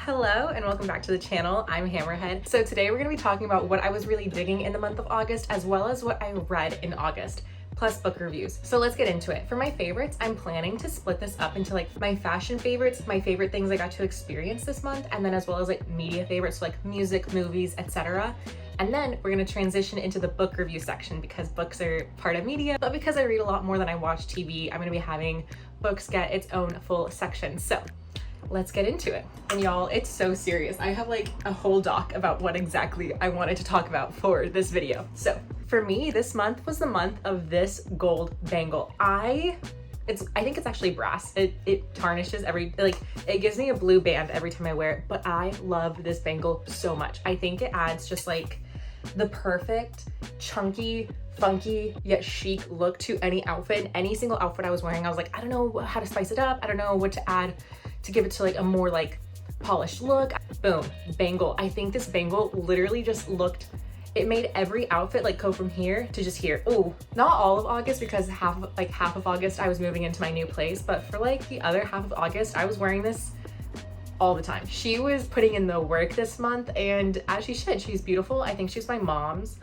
Hello and welcome back to the channel. I'm Hammerhead. So today we're going to be talking about what I was really digging in the month of August, as well as what I read in August, plus book reviews. So let's get into it. For my favorites, I'm planning to split this up into like my fashion favorites, my favorite things I got to experience this month, and then as well as like media favorites, so like music, movies, etc. And then we're going to transition into the book review section because books are part of media, but because I read a lot more than I watch TV, I'm going to be having books get its own full section. So let's get into it. And y'all, it's so serious. I have like a whole doc about what exactly I wanted to talk about for this video. So for me, this month was the month of this gold bangle. I think it's actually brass. It tarnishes it gives me a blue band every time I wear it, but I love this bangle so much. I think it adds just like the perfect chunky, funky yet chic look to any outfit. Any single outfit I was wearing, I was like, I don't know how to spice it up. I don't know what to add to give it to like a more like polished look. Boom, bangle. I think this bangle literally just looked, it made every outfit like go from here to just here. Ooh, not all of August because half of August I was moving into my new place, but for like the other half of August, I was wearing this all the time. She was putting in the work this month, and as she should. She's beautiful. I think she's my mom's.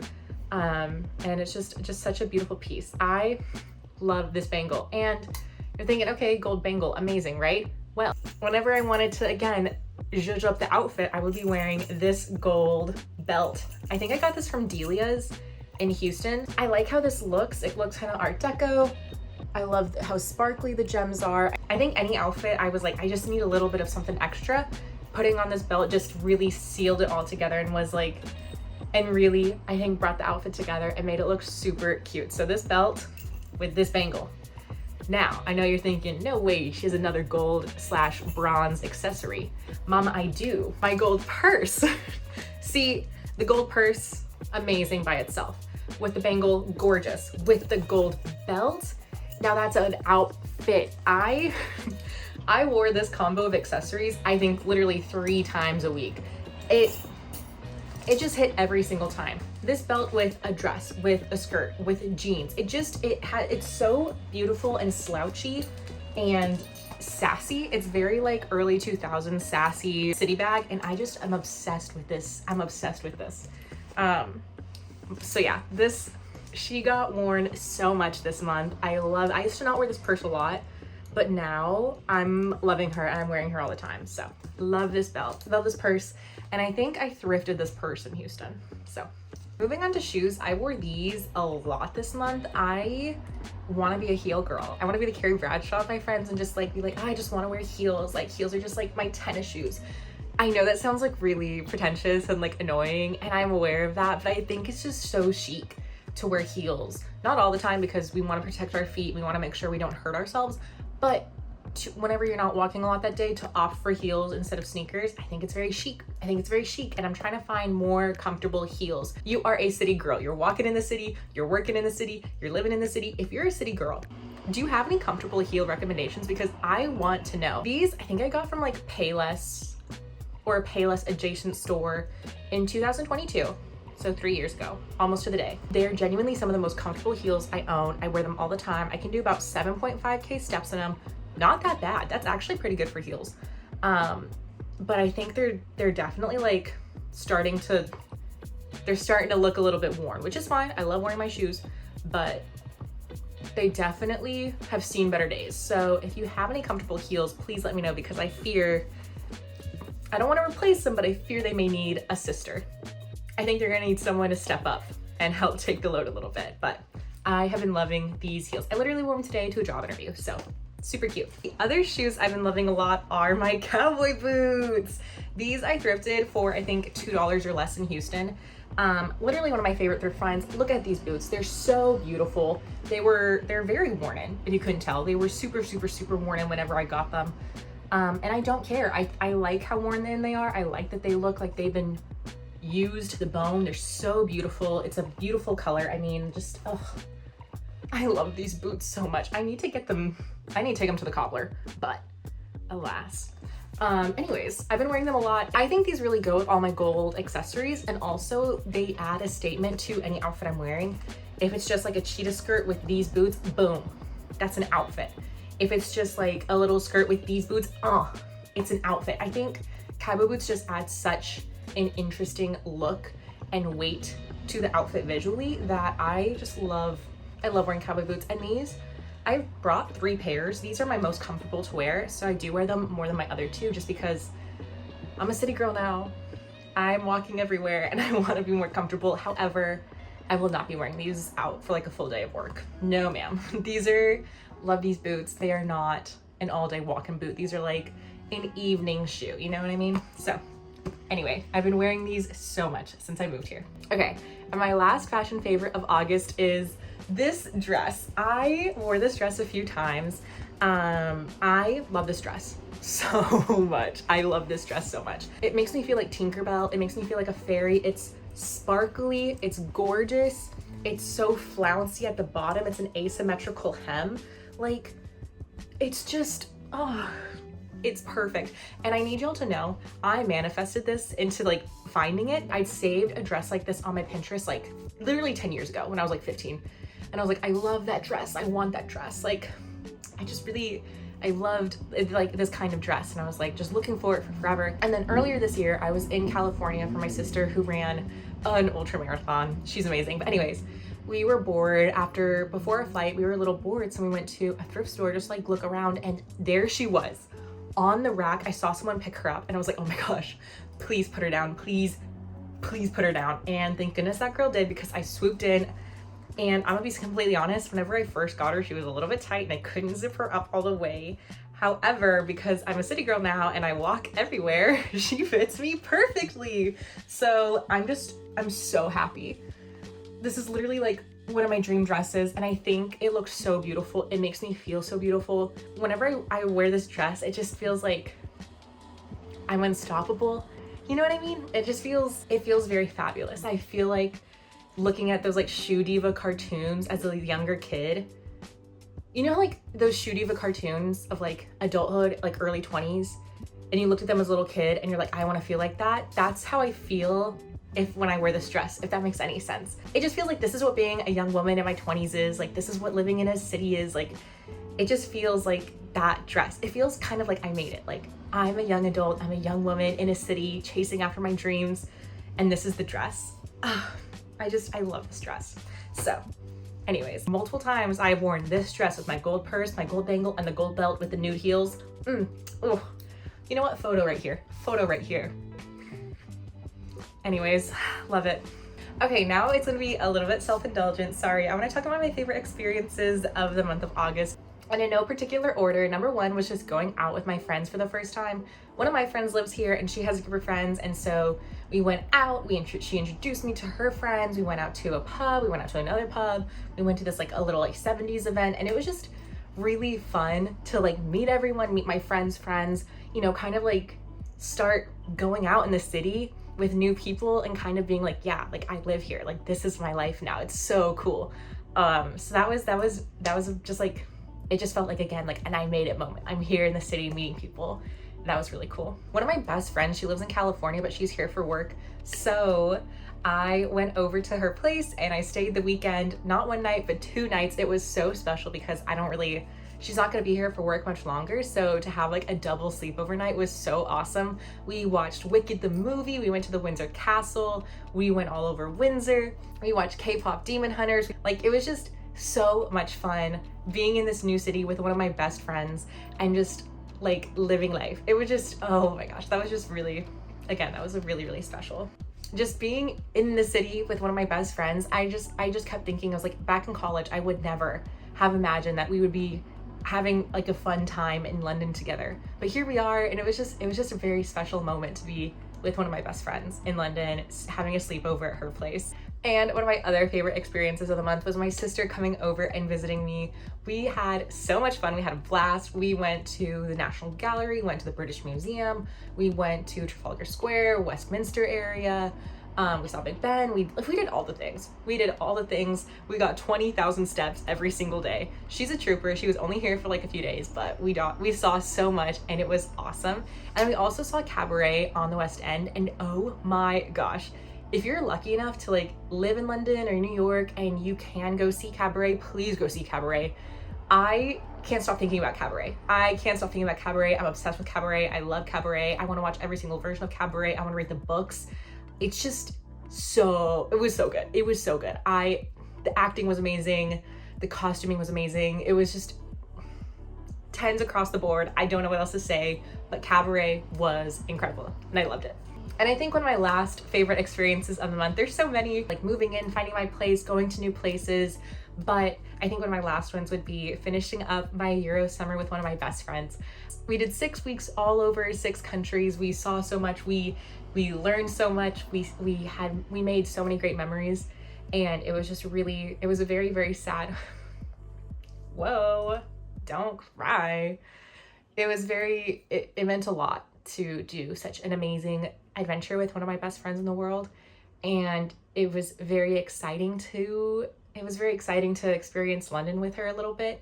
And it's just such a beautiful piece. I love this bangle. And you're thinking, okay, gold bangle, amazing, right? Well, whenever I wanted to, again, zhuzh up the outfit, I would be wearing this gold belt. I think I got this from Delia's in Houston. I like how this looks. It looks kind of Art Deco. I love how sparkly the gems are. I think any outfit, I was like, I just need a little bit of something extra. Putting on this belt just really sealed it all together and was like, and really, I think brought the outfit together and made it look super cute. So this belt with this bangle. Now, I know you're thinking, no way, she has another gold/bronze accessory. Mama, I do. My gold purse. See, the gold purse, amazing by itself. With the bangle, gorgeous. With the gold belt, now that's an outfit. I wore this combo of accessories, I think literally 3 times a week. It just hit every single time. This belt with a dress, with a skirt, with jeans. It's so beautiful and slouchy and sassy. It's very like early 2000s sassy city bag, and I'm obsessed with this. I'm obsessed with this. So yeah, she got worn so much this month. I used to not wear this purse a lot, but now I'm loving her and I'm wearing her all the time. So love this belt, love this purse. And I think I thrifted this purse in Houston. So moving on to shoes, I wore these a lot this month. I want to be a heel girl. I want to be the Carrie Bradshaw of my friends and just like be like, I just want to wear heels. Like heels are just like my tennis shoes. I know that sounds like really pretentious and like annoying, and I'm aware of that, but I think it's just so chic to wear heels. Not all the time because we want to protect our feet. We want to make sure we don't hurt ourselves, but whenever you're not walking a lot that day, to opt for heels instead of sneakers, I think it's very chic. I think it's very chic, and I'm trying to find more comfortable heels. You are a city girl. You're walking in the city, you're working in the city, you're living in the city. If you're a city girl, do you have any comfortable heel recommendations? Because I want to know. These, I think I got from like Payless or a Payless adjacent store in 2022. So 3 years ago, almost to the day. They're genuinely some of the most comfortable heels I own. I wear them all the time. I can do about 7.5K steps in them. Not that bad. That's actually pretty good for heels. But I think they're definitely like starting to look a little bit worn, which is fine. I love wearing my shoes, but they definitely have seen better days. So if you have any comfortable heels, please let me know, because I don't want to replace them, but I fear they may need a sister. I think they're gonna need someone to step up and help take the load a little bit, but I have been loving these heels. I literally wore them today to a job interview, so super cute. The other shoes I've been loving a lot are my cowboy boots. These I thrifted for I think $2 or less in Houston. Literally one of my favorite thrift finds. Look at these boots. They're so beautiful. They're very worn in, if you couldn't tell. They were super, super, super worn in whenever I got them. And I don't care. I like how worn in they are. I like that they look like they've been used to the bone. They're so beautiful. It's a beautiful color. I mean, just, I love these boots so much. I need to take them to the cobbler, but alas. Anyways, I've been wearing them a lot. I think these really go with all my gold accessories, and also they add a statement to any outfit I'm wearing. If it's just like a cheetah skirt with these boots, boom, that's an outfit. If it's just like a little skirt with these boots, it's an outfit. I think cowboy boots just add such an interesting look and weight to the outfit visually that I love wearing cowboy boots. And these, I brought 3 pairs. These are my most comfortable to wear, so I do wear them more than my other 2 just because I'm a city girl now. I'm walking everywhere and I want to be more comfortable. However, I will not be wearing these out for like a full day of work. No, ma'am. Love these boots. They are not an all-day walking boot. These are like an evening shoe, you know what I mean? So anyway, I've been wearing these so much since I moved here. Okay, and my last fashion favorite of August is this dress. I wore this dress a few times. I love this dress so much. I love this dress so much. It makes me feel like Tinkerbell. It makes me feel like a fairy. It's sparkly, it's gorgeous, it's so flouncy at the bottom. It's an asymmetrical hem. Like, it's just, oh, it's perfect. And I need y'all to know, I manifested this into like finding it. I saved a dress like this on my Pinterest like literally 10 years ago when I was like 15. And I was like, I love that dress. I want that dress. Like, I loved like this kind of dress. And I was like, just looking for it for forever. And then earlier this year, I was in California for my sister who ran an ultra marathon. She's amazing. But anyways, we were bored before our flight, we were a little bored. So we went to a thrift store, just like look around, and there she was on the rack. I saw someone pick her up and I was like, oh my gosh, please put her down. Please put her down. And thank goodness that girl did, because I swooped in. And I'm gonna be completely honest, whenever I first got her, she was a little bit tight and I couldn't zip her up all the way. However, because I'm a city girl now and I walk everywhere, she fits me perfectly. So I'm so happy. This is literally like one of my dream dresses, and I think it looks so beautiful. It makes me feel so beautiful. Whenever I wear this dress, it just feels like I'm unstoppable. You know what I mean? It feels very fabulous. I feel like looking at those like Shoe Diva cartoons as a younger kid. You know, like those Shoe Diva cartoons of like adulthood, like early 20s, and you looked at them as a little kid and you're like, I want to feel like that. That's how I feel when I wear this dress, if that makes any sense. It just feels like this is what being a young woman in my 20s is. Like, this is what living in a city is. Like, it just feels like that dress. It feels kind of like I made it. Like, I'm a young adult, I'm a young woman in a city chasing after my dreams, and this is the dress. I love this dress. So anyways, multiple times I've worn this dress with my gold purse, my gold bangle, and the gold belt with the nude heels. Oh, you know what? Photo right here. Anyways, love it. Okay, now it's gonna be a little bit self-indulgent. Sorry, I wanna talk about my favorite experiences of the month of August. And in no particular order, number 1 was just going out with my friends for the first time. One of my friends lives here and she has a group of friends, and so we went out, she introduced me to her friends, we went out to a pub, we went out to another pub, we went to this like a little like 70s event, and it was just really fun to like meet everyone, meet my friends' friends, you know, kind of like start going out in the city with new people and kind of being like, yeah, like I live here, like this is my life now. It's so cool. So that was just like, it just felt like, again, like an I made it moment. I'm here in the city meeting people. That was really cool. One of my best friends, she lives in California, but she's here for work. So I went over to her place and I stayed the weekend, not one night, but 2 nights. It was so special because she's not gonna be here for work much longer. So to have like a double sleepover night was so awesome. We watched Wicked the movie. We went to the Windsor Castle. We went all over Windsor. We watched K-pop Demon Hunters. Like, it was just so much fun being in this new city with one of my best friends and just like living life. It was just, oh my gosh, that was just really, again, that was really, really special. Just being in the city with one of my best friends, I just kept thinking, I was like, back in college, I would never have imagined that we would be having like a fun time in London together. But here we are, and it was just a very special moment to be with one of my best friends in London, having a sleepover at her place. And one of my other favorite experiences of the month was my sister coming over and visiting me. We had so much fun. We had a blast. We went to the National Gallery, went to the British Museum, we went to Trafalgar Square, Westminster area. We saw Big Ben. We did all the things. We We got 20,000 steps every single day. She's a trooper. She was only here for like a few days, but we saw so much and it was awesome. And we also saw Cabaret on the West End, and oh my gosh, if you're lucky enough to like live in London or New York and you can go see Cabaret, please go see Cabaret. I can't stop thinking about Cabaret. I can't stop thinking about Cabaret. I'm obsessed with Cabaret. I love Cabaret. I want to watch every single version of Cabaret. I want to read the books. It's just it was so good. It was so good. The acting was amazing. The costuming was amazing. It was just 10s across the board. I don't know what else to say, but Cabaret was incredible and I loved it. And I think one of my last favorite experiences of the month, there's so many, like moving in, finding my place, going to new places, but I think one of my last ones would be finishing up my Euro summer with one of my best friends. We did 6 weeks all over 6 countries. We saw so much, we learned so much, we made so many great memories, and it was just really, it was a very, very sad, whoa, don't cry. It meant a lot to do such an amazing adventure with one of my best friends in the world, and it was very exciting to experience London with her a little bit.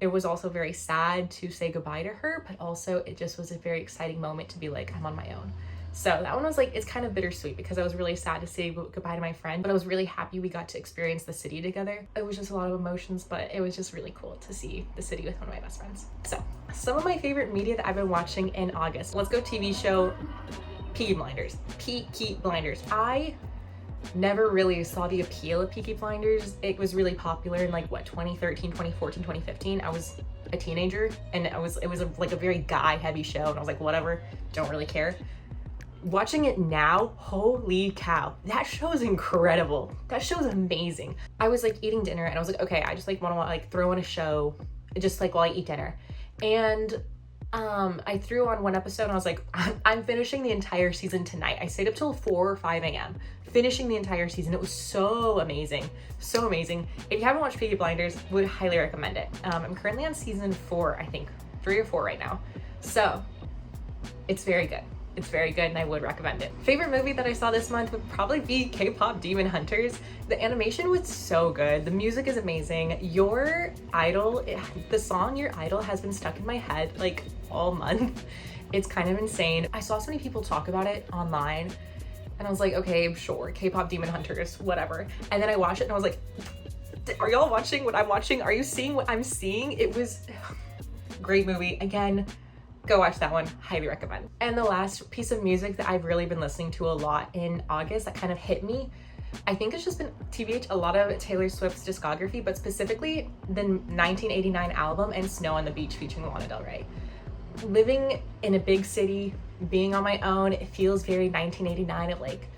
It was also very sad to say goodbye to her, but also it just was a very exciting moment to be like, I'm on my own. So that one was like, it's kind of bittersweet because I was really sad to say goodbye to my friend, but I was really happy we got to experience the city together. It was just a lot of emotions, but it was just really cool to see the city with one of my best friends. So some of my favorite media that I've been watching in August. Let's go TV show, Peaky Blinders. Peaky Blinders. I never really saw the appeal of Peaky Blinders. It was really popular in like what, 2013, 2014, 2015. I was a teenager and it was like a very guy heavy show, and I was like, whatever, don't really care. Watching it now, holy cow, that show is incredible. That show is amazing. I was like eating dinner and I was like, okay, I just like want to like throw on a show just like while I eat dinner. And I threw on one episode and I was like, I'm finishing the entire season tonight. I stayed up till 4 or 5 a.m. finishing the entire season. It was so amazing. So amazing. If you haven't watched Peaky Blinders, would highly recommend it. I'm currently on season 4, I think, 3 or 4 right now. So it's very good. It's very good and I would recommend it. Favorite movie that I saw this month would probably be K-pop Demon Hunters. The animation was so good. The music is amazing. Your Idol, the song Your Idol has been stuck in my head like all month. It's kind of insane. I saw so many people talk about it online and I was like, okay, sure, K-pop Demon Hunters, whatever. And then I watched it and I was like, are y'all watching what I'm watching? Are you seeing what I'm seeing? It was great movie. Again, go watch that one, highly recommend. And the last piece of music that I've really been listening to a lot in August that kind of hit me, I think it's just been TBH, a lot of Taylor Swift's discography, but specifically the 1989 album and Snow on the Beach featuring Lana Del Rey. Living in a big city, being on my own, it feels very 1989. It like,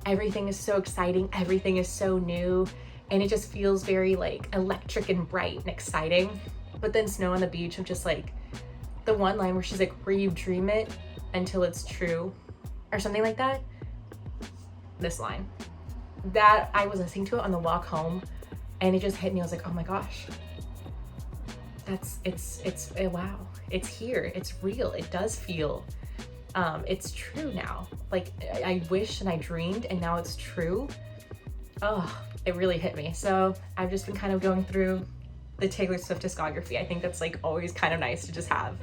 everything is so exciting, everything is so new, and it just feels very like electric and bright and exciting. But then Snow on the Beach, I'm just like, the one line where she's like, where you dream it until it's true, or something like that. This line. That, I was listening to it on the walk home and it just hit me. I was like, oh my gosh. Wow. It's here, it's real, it does feel, it's true now. Like, I wished and I dreamed and now it's true. Oh, it really hit me. So I've just been kind of going through the Taylor Swift discography. I think that's like always kind of nice to just have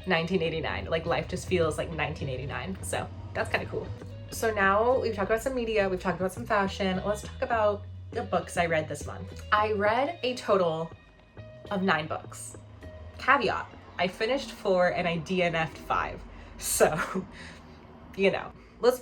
1989. Like life just feels like 1989. So that's kind of cool. So now we've talked about some media, we've talked about some fashion. Let's talk about the books I read this month. I read a total of 9 books. Caveat, I finished 4 and I DNF'd 5. So, you know, let's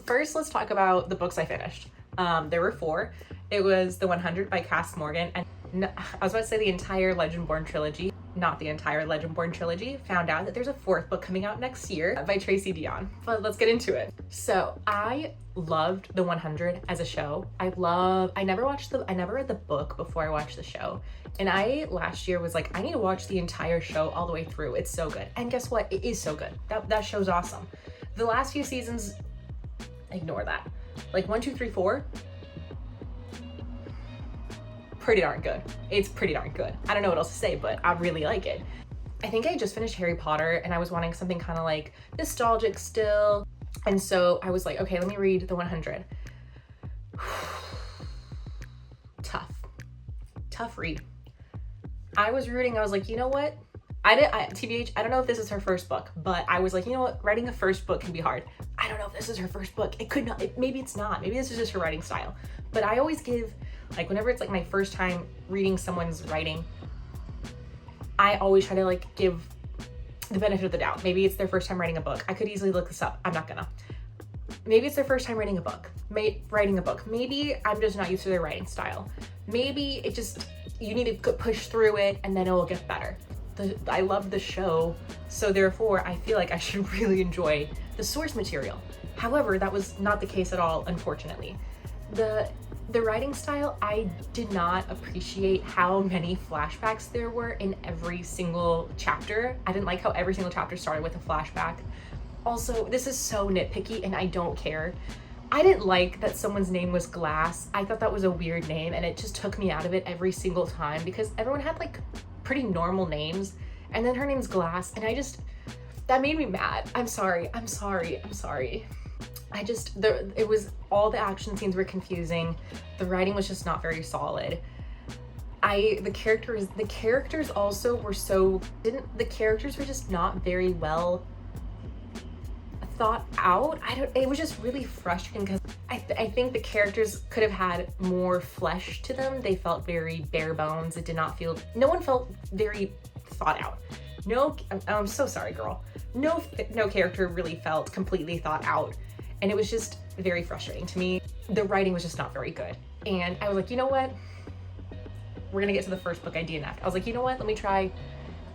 talk about the books I finished. There were 4. It was The 100 by Cass Morgan, and I was about to say the entire Legendborn trilogy, not the entire Legendborn trilogy. Found out that there's a 4th book coming out next year by Tracy Dion. But let's get into it. So I loved The 100 as a show. I never read the book before I watched the show. And last year was like, I need to watch the entire show all the way through. It's so good. And guess what? It is so good. That show's awesome. The last few seasons, ignore that. Like 1, 2, 3, 4, pretty darn good. It's pretty darn good. I don't know what else to say, but I really like it. I think I just finished Harry Potter and I was wanting something kind of like nostalgic still. And so I was like, okay, let me read The 100. Tough read. I was rooting, I was like, you know what? TBH, I don't know if this is her first book, but I was like, you know what? Writing a first book can be hard. I don't know if this is her first book. It could not, maybe it's not. Maybe this is just her writing style. But I always give, like, whenever it's like my first time reading someone's writing, I always try to like give the benefit of the doubt. Maybe it's their first time writing a book. I could easily look this up. I'm not gonna. Maybe it's their first time writing a book. Maybe I'm just not used to their writing style. Maybe it just, you need to push through it and then it will get better. I love the show, so therefore I feel like I should really enjoy the source material. However, that was not the case at all, unfortunately. The writing style, I did not appreciate how many flashbacks there were in every single chapter. I didn't like how every single chapter started with a flashback. Also, this is so nitpicky and I don't care. I didn't like that someone's name was Glass. I thought that was a weird name and it just took me out of it every single time because everyone had like pretty normal names and then her name's Glass and that made me mad. I'm sorry. It was, all the action scenes were confusing. The writing was just not very solid. The characters also were the characters were just not very well thought out. It was just really frustrating because I think the characters could have had more flesh to them. They felt very bare bones. No one felt very thought out. No, I'm so sorry, girl. No character really felt completely thought out. And it was just very frustrating to me. The writing was just not very good. And I was like, you know what? We're gonna get to the first book I DNF'd. I was like, you know what? Let me try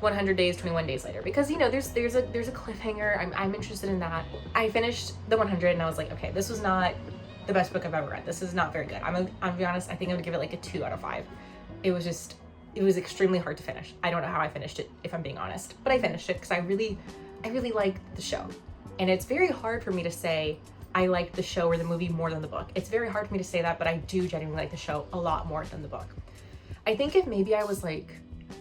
100 Days, 21 Days Later. Because, you know, there's a cliffhanger. I'm interested in that. I finished the 100 and I was like, okay, this was not the best book I've ever read. This is not very good. I'm gonna be honest, I think I would give it like a 2 out of 5. It was extremely hard to finish. I don't know how I finished it, if I'm being honest. But I finished it because I really liked the show. And it's very hard for me to say I liked the show or the movie more than the book. It's very hard for me to say that, but I do genuinely like the show a lot more than the book. I think if maybe I was like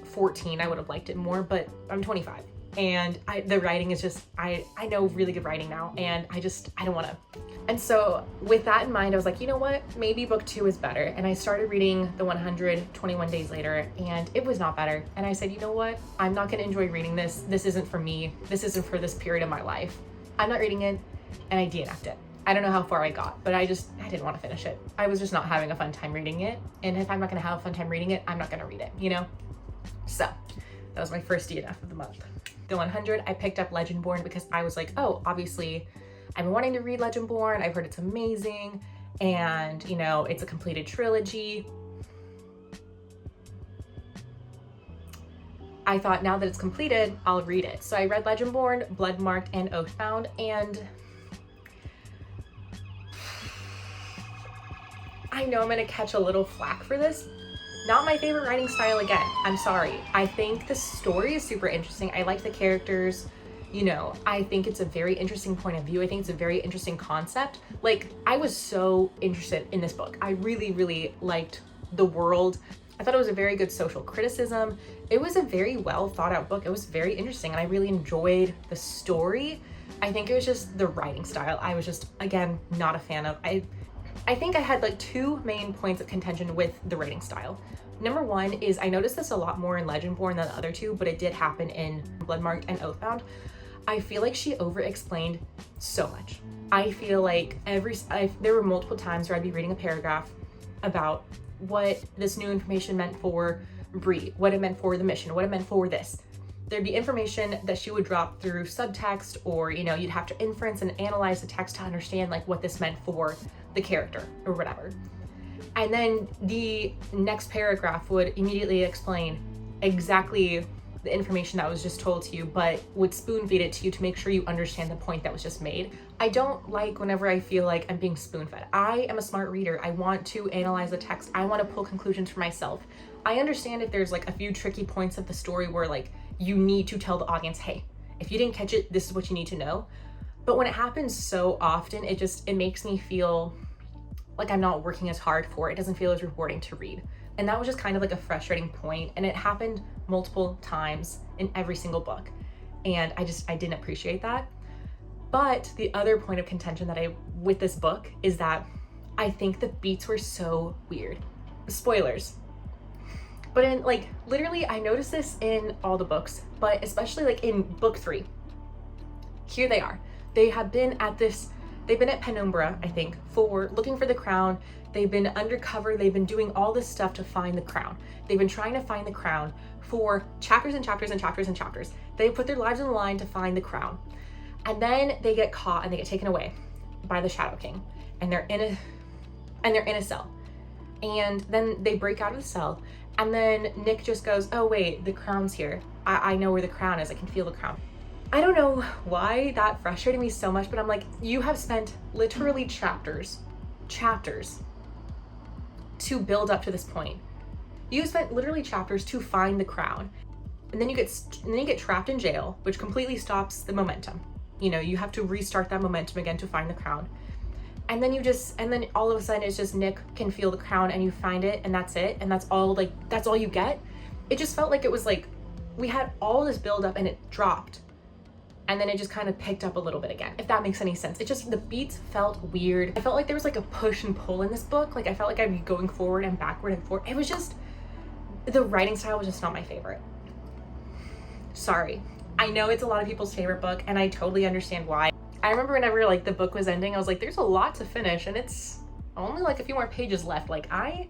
14, I would have liked it more, but I'm 25. And the writing is just, I know really good writing now, and I don't want to. And so with that in mind, I was like, you know what? Maybe book 2 is better. And I started reading the 121 Days Later, and it was not better. And I said, you know what? I'm not going to enjoy reading this. This isn't for me. This isn't for this period of my life. I'm not reading it, and I DNF'd it. I don't know how far I got, but I didn't want to finish it. I was just not having a fun time reading it. And if I'm not going to have a fun time reading it, I'm not going to read it, you know? So that was my first DNF of the month. The 100, I picked up Legendborn because I was like, oh, obviously I've been wanting to read Legendborn. I've heard it's amazing. And, you know, it's a completed trilogy. I thought now that it's completed, I'll read it. So I read Legendborn, Bloodmarked, and Oathbound, and I know I'm gonna catch a little flack for this. Not my favorite writing style again. I'm sorry. I think the story is super interesting. I like the characters. You know, I think it's a very interesting point of view. I think it's a very interesting concept. Like, I was so interested in this book. I really, really liked the world. I thought it was a very good social criticism. It was a very well thought out book. It was very interesting and I really enjoyed the story. I think it was just the writing style. I was just, again, not a fan of. I think I had like 2 main points of contention with the writing style. Number 1 is I noticed this a lot more in Legendborn than the other 2, but it did happen in Bloodmarked and Oathbound. I feel like she over-explained so much. I feel like there were multiple times where I'd be reading a paragraph about what this new information meant for Bree, what it meant for the mission, what it meant for this. There'd be information that she would drop through subtext, or, you know, you'd have to inference and analyze the text to understand like what this meant for the character or whatever. And then the next paragraph would immediately explain exactly the information that was just told to you, but would spoon feed it to you to make sure you understand the point that was just made. I don't like whenever I feel like I'm being spoon fed. I am a smart reader. I want to analyze the text. I want to pull conclusions for myself. I understand if there's like a few tricky points of the story where like you need to tell the audience, hey, if you didn't catch it, this is what you need to know. But when it happens so often, it makes me feel like I'm not working as hard for it. It doesn't feel as rewarding to read. And that was just kind of like a frustrating point, and it happened multiple times in every single book. And I didn't appreciate that. But the other point of contention with this book is that I think the beats were so weird. Spoilers. But in like, literally I noticed this in all the books, but especially like in book 3. Here they are. They have been at this they've been at Penumbra, I think, for looking for the crown. They've been undercover. They've been doing all this stuff to find the crown. They've been trying to find the crown for chapters and chapters and chapters and chapters. They put their lives on the line to find the crown. And then they get caught and they get taken away by the Shadow King. And they're in a cell. And then they break out of the cell. And then Nick just goes, oh wait, the crown's here. I know where the crown is. I can feel the crown. I don't know why that frustrated me so much, but I'm like, you have spent literally chapters to build up to this point. You spent literally chapters to find the crown. And then you get trapped in jail, which completely stops the momentum. You know, you have to restart that momentum again to find the crown. And then all of a sudden it's just Nick can feel the crown and you find it and that's it. And that's all you get. It just felt like it was like, we had all this build up and it dropped. And then it just kind of picked up a little bit again, if that makes any sense. It just, the beats felt weird. I felt like there was like a push and pull in this book. Like I felt like I'd be going forward and backward and forward. It was just, the writing style was just not my favorite. Sorry. I know it's a lot of people's favorite book and I totally understand why. I remember whenever like the book was ending, I was like, there's a lot to finish and it's only like a few more pages left. Like I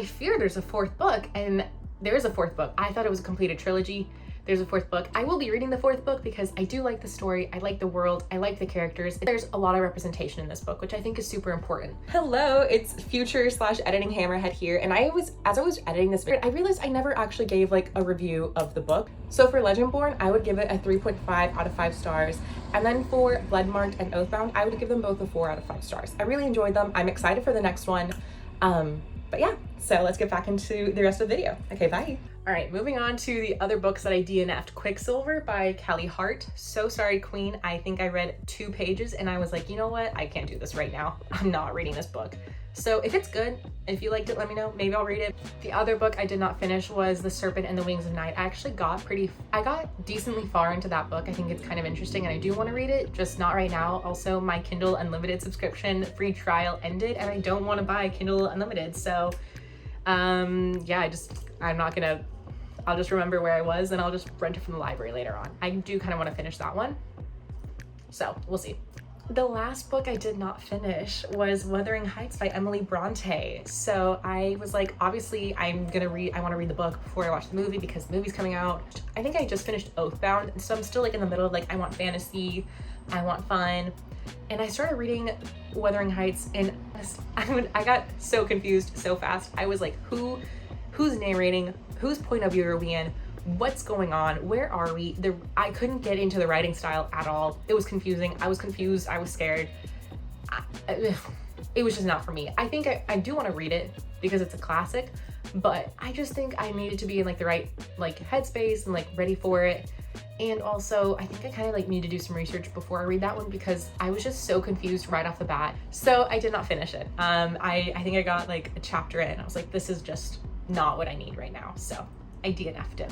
fear there's a fourth book, and there is a fourth book. I thought it was a completed trilogy. There's a fourth book. I will be reading the fourth book because I do like the story. I like the world. I like the characters. There's a lot of representation in this book, which I think is super important. Hello, it's future/editing Hammerhead here. And as I was editing this video, I realized I never actually gave like a review of the book. So for Legendborn, I would give it a 3.5 out of 5 stars. And then for Bloodmarked and Oathbound, I would give them both a 4 out of 5 stars. I really enjoyed them. I'm excited for the next one. But yeah, so let's get back into the rest of the video. Okay, bye. All right, moving on to the other books that I DNF'd. Quicksilver by Kelly Hart. So sorry, Queen. I think I read 2 pages and I was like, you know what? I can't do this right now. I'm not reading this book. So if it's good, if you liked it, let me know. Maybe I'll read it. The other book I did not finish was The Serpent and the Wings of Night. I actually got decently far into that book. I think it's kind of interesting and I do want to read it, just not right now. Also, my Kindle Unlimited subscription free trial ended and I don't want to buy Kindle Unlimited. So yeah, I'll just remember where I was and I'll just rent it from the library later on. I do kind of want to finish that one. So we'll see. The last book I did not finish was Wuthering Heights by Emily Bronte. So I was like, obviously I want to read the book before I watch the movie because the movie's coming out. I think I just finished Oathbound. So I'm still like in the middle of like, I want fantasy, I want fun. And I started reading Wuthering Heights and I got so confused so fast. I was like, who's narrating? Whose point of view are we in? What's going on? Where are we? I couldn't get into the writing style at all. It was confusing. I was confused. I was scared. It was just not for me. I think I do want to read it because it's a classic, but I just think I needed to be in like the right like headspace and like ready for it. And also I think I kind of like need to do some research before I read that one because I was just so confused right off the bat. So I did not finish it. I think I got like a chapter in. I was like, this is just not what I need right now. So I DNF'd it.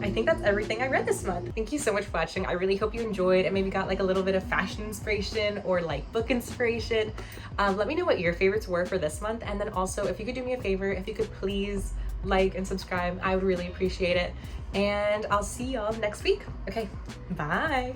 I think that's everything I read this month. Thank you so much for watching. I really hope you enjoyed and maybe got like a little bit of fashion inspiration or like book inspiration. Let me know what your favorites were for this month. And then also if you could do me a favor, if you could please like and subscribe, I would really appreciate it. And I'll see y'all next week. Okay, bye.